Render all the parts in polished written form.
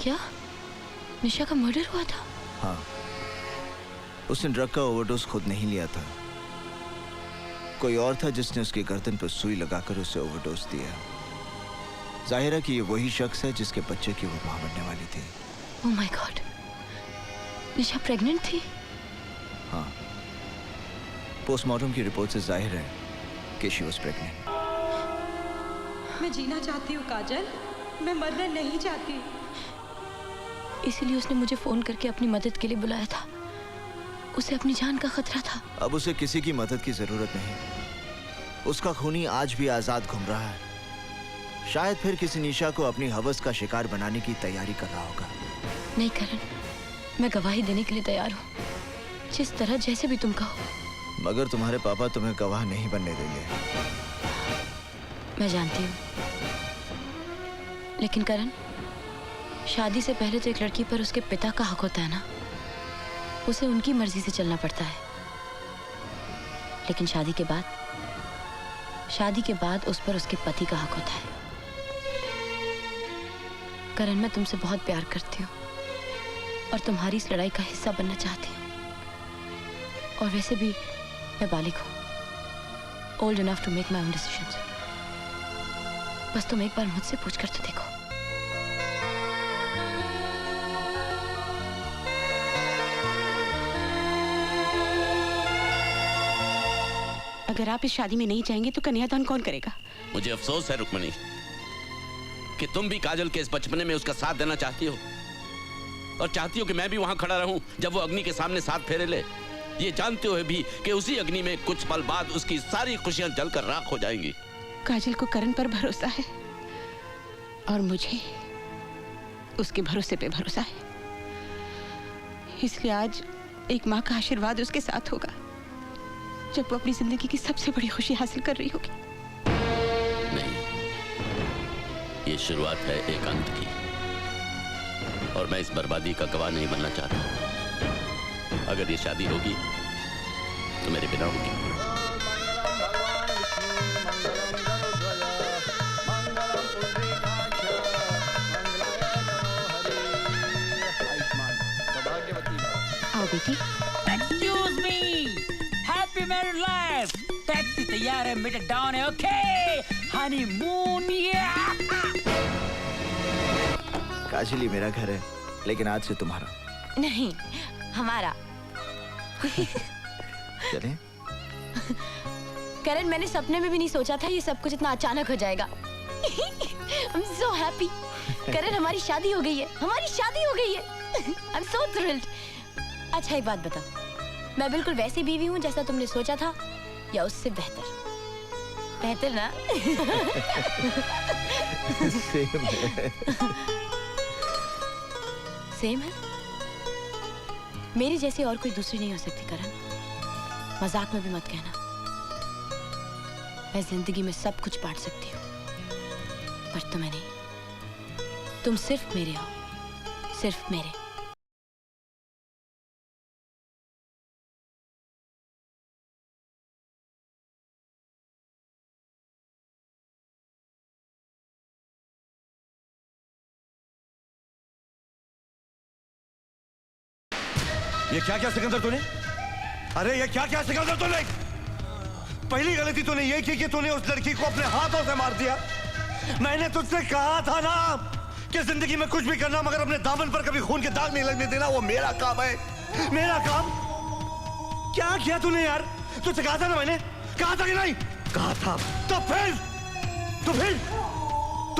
क्या निशा का मर्डर हुआ था? हाँ, उसने ड्रग का ओवरडोज खुद नहीं लिया था, कोई और था जिसने उसकी गर्दन पर सुई लगाकर उसे ओवरडोज दिया। जाहिर है कि ये वही शख्स है जिसके बच्चे की वो मां बनने वाली थी। Oh my God, Nisha pregnant थी? हाँ, पोस्टमार्टम की रिपोर्ट से जाहिर है कि शी वाज प्रेग्नेंट। मैं जीना चाहती हूँ काजल, मैं मरना नहीं चाहती। इसीलिए उसने मुझे फोन करके अपनी मदद के लिए बुलाया था। उसे अपनी जान का खतरा था। अब उसे किसी की मदद की जरूरत नहीं, उसका खूनी आज भी आजाद घूम रहा है। शायद फिर किसी निशा को अपनी हवस का शिकार बनाने की तैयारी कर रहा होगा। नहीं करण, मैं गवाही देने के लिए तैयार हूँ, जिस तरह जैसे भी तुम कहो। मगर तुम्हारे पापा तुम्हें गवाह नहीं बनने देंगे। मैं जानती हूँ, लेकिन करण, शादी से पहले तो एक लड़की पर उसके पिता का हक होता है ना, उसे उनकी मर्जी से चलना पड़ता है। लेकिन शादी के बाद उस पर उसके पति का हक होता है। करण, मैं तुमसे बहुत प्यार करती हूँ और तुम्हारी इस लड़ाई का हिस्सा बनना चाहती हूँ। और वैसे भी मैं बालिग हूँ, old enough to make my own decisions. बस तुम एक बार मुझसे पूछकर तो देखो। अगर आप इस शादी में नहीं जाएंगे तो कन्यादान कौन करेगा? मुझे अफसोस है रुक्मणी कि तुम भी काजल के इस बचपने में उसका साथ देना चाहती हो, और चाहती हो कि मैं भी वहां खड़ा रहूं जब वो अग्नि के सामने साथ फेरे ले, ये जानते हुए भी कि उसी अग्नि में कुछ पल बाद उसकी सारी खुशियां जलकर राख हो जाएंगी। काजल को करण पर भरोसा है और मुझे उसके भरोसे पे भरोसा है, इसलिए आज एक माँ का आशीर्वाद उसके साथ होगा जब वो अपनी जिंदगी की सबसे बड़ी खुशी हासिल कर रही होगी। नहीं, ये शुरुआत है एक अंत की, और मैं इस बर्बादी का गवाह नहीं बनना चाहता। अगर ये शादी होगी तो मेरे बिना होगी। आओ बेटी। Excuse me, happy married life. Taxi तैयार है, मीटर डाउन है, ओके? हनीमून काजली मेरा घर है, लेकिन आज से तुम्हारा नहीं, हमारा। चलें? करण, मैंने सपने में भी नहीं सोचा था ये सब कुछ इतना अचानक हो जाएगा। I'm so happy। करण, हमारी शादी हो गई है, हमारी शादी हो गई है। I'm so thrilled। अच्छा एक बात बता, मैं बिल्कुल वैसी बीवी हूँ जैसा तुमने सोचा था, या उससे बेहतर? बेहतर ना? सेम है। सेम है? मेरी जैसी और कोई दूसरी नहीं हो सकती करण, मजाक में भी मत कहना। मैं जिंदगी में सब कुछ बांट सकती हूँ, पर तुम्हें नहीं। तुम सिर्फ मेरे हो, सिर्फ मेरे। ये क्या क्या सिकंदर तूने? अरे ये क्या क्या सिकंदर तूने? पहली गलती तूने ये की कि तूने उस लड़की को अपने हाथों से मार दिया। मैंने तुझसे कहा था ना कि जिंदगी में कुछ भी करना मगर अपने दामन पर कभी खून के दाग नहीं लगने देना, वो मेरा काम है, मेरा काम। क्या किया तूने यार? तुझसे कहा था ना, मैंने कहा था कि नहीं? कहा था। तो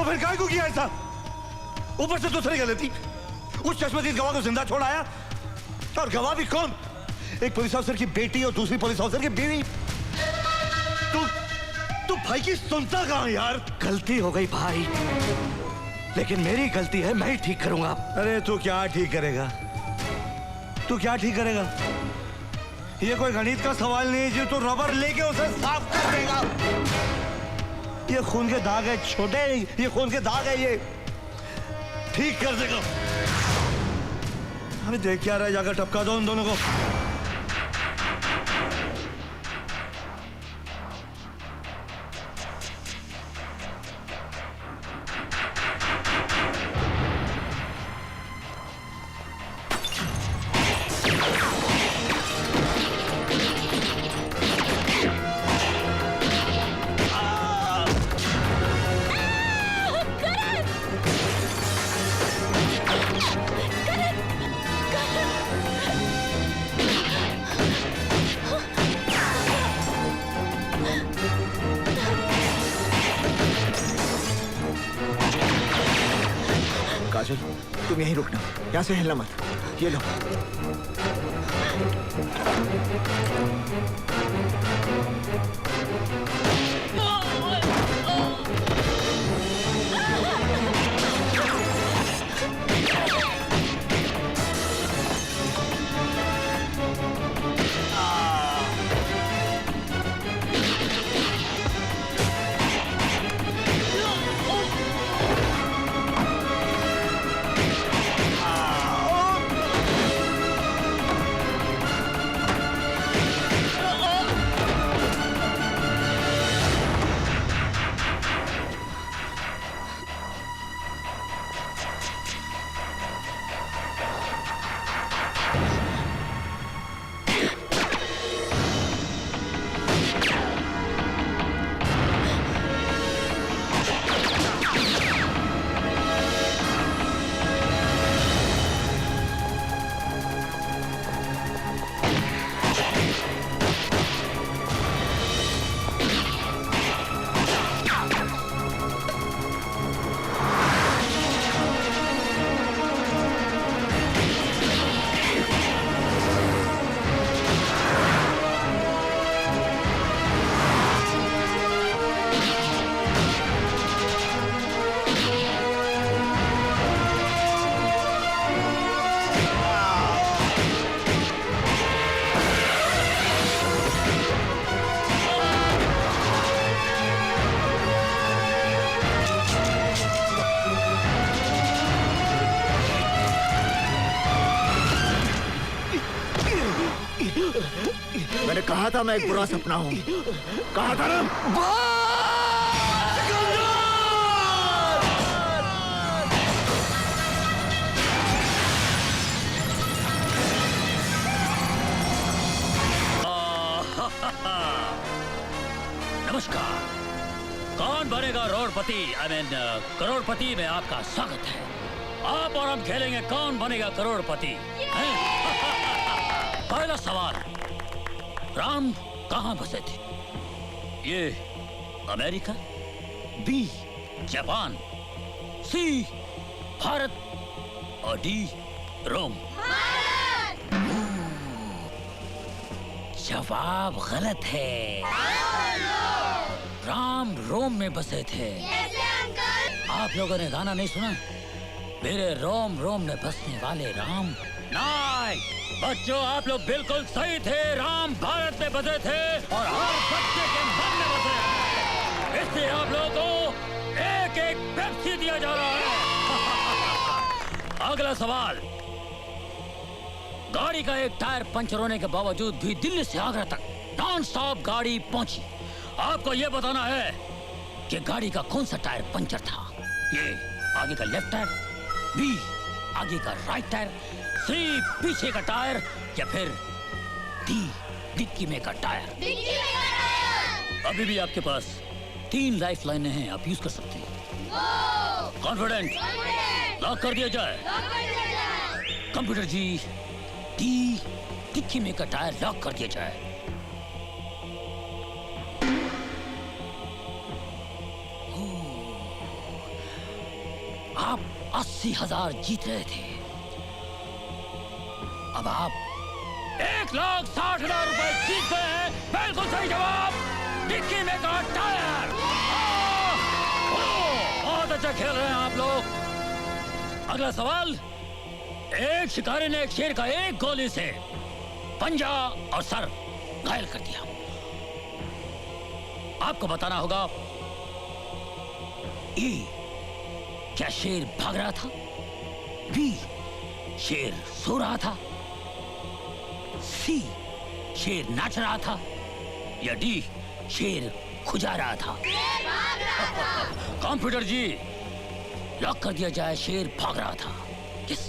फिर काय को किया ऐसा? ऊपर से दूसरी गलती, उस चश्मदीद गवाह को जिंदा छोड़ आया, और गवाह भी कौन? एक पुलिस ऑफिसर की बेटी और दूसरी पुलिस ऑफिसर की बीवी। तू भाई की सुनता कहां यार? गलती हो गई भाई, लेकिन मेरी गलती है, मैं ही ठीक करूंगा। अरे तू क्या ठीक करेगा? तू क्या ठीक करेगा? ये कोई गणित का सवाल नहीं है जो तू रबर लेके उसे साफ कर देगा। ये खून के दाग है छोटे, ये खून के दाग है, ये ठीक कर देगा। अभी देख क्या रहा है, जाकर टपका दो उन दोनों को। काजल, तुम यहीं रुकना, यहाँ से हिलना मत। ये लो। मैंने कहा था मैं एक बुरा सपना हूँ, कहा था ना। नमस्कार। कौन बनेगा रोडपति, करोड़पति में आपका स्वागत है। आप और हम खेलेंगे कौन बनेगा करोड़पति। पहला सवाल, राम कहाँ बसे थे? ये अमेरिका, बी जापान, सी भारत और डी रोम। जवाब गलत है। राम रोम में बसे थे। आप लोगों ने गाना नहीं सुना? मेरे रोम रोम में बसने वाले राम। नहीं बच्चों, आप लोग बिल्कुल सही थे। राम भारत में बसे थे और हर बच्चे के मन में बसे हैं। इसलिए आप लोगों को एक एक पेप्सी दिया जा रहा है। अगला सवाल, गाड़ी का एक टायर पंचर होने के बावजूद भी दिल्ली से आगरा तक नॉन स्टॉप गाड़ी पहुंची। आपको यह बताना है कि गाड़ी का कौन सा टायर पंचर था। ये आगे का लेफ्ट टायर, बी आगे का राइट टायर, सी पीछे का टायर या फिर डी डिक्की में का टायर। अभी भी आपके पास 3 लाइफ लाइनें हैं, आप यूज कर सकते हैं। कॉन्फिडेंट? लॉक कर दिया जाए। कंप्यूटर जी, डी डिक्की में का टायर लॉक कर दिया जाए। आप 80,000 जीत रहे थे। अब आप 1,60,000 रुपए जीत गए हैं। बिल्कुल सही जवाब, डिक्की में का टायर। बहुत अच्छा खेल रहे हैं आप लोग। अगला सवाल, एक शिकारी ने एक शेर का एक गोली से पंजा और सर घायल कर दिया। आपको बताना होगा, ई क्या शेर भाग रहा था, बी शेर सो रहा था, सी शेर नाच रहा था या डी शेर खुजा रहा था। कंप्यूटर जी, लॉक कर दिया जाए। शेर भाग रहा था। यस,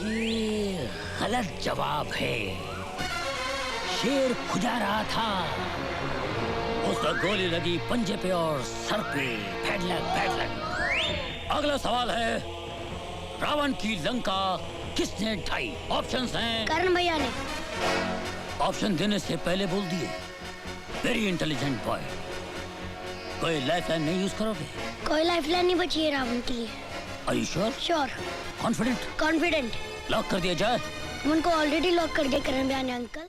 ये गलत जवाब है। शेर खुजा रहा था। उसका गोली लगी पंजे पे और सर पे। फैडलक। अगला सवाल है, रावण की लंका किसने ढाई? ऑप्शंस हैं। कर्ण भैया ने। ऑप्शन देने से पहले बोल दिए। Very intelligent boy. कोई लाइफलाइन नहीं यूज करोगे? कोई लाइफलाइन नहीं बची है रावण के लिए। Are you sure? Sure, Confident? Confident. Lock कर दिया जाए? उनको ऑलरेडी लॉक कर दिया करण बयानी अंकल।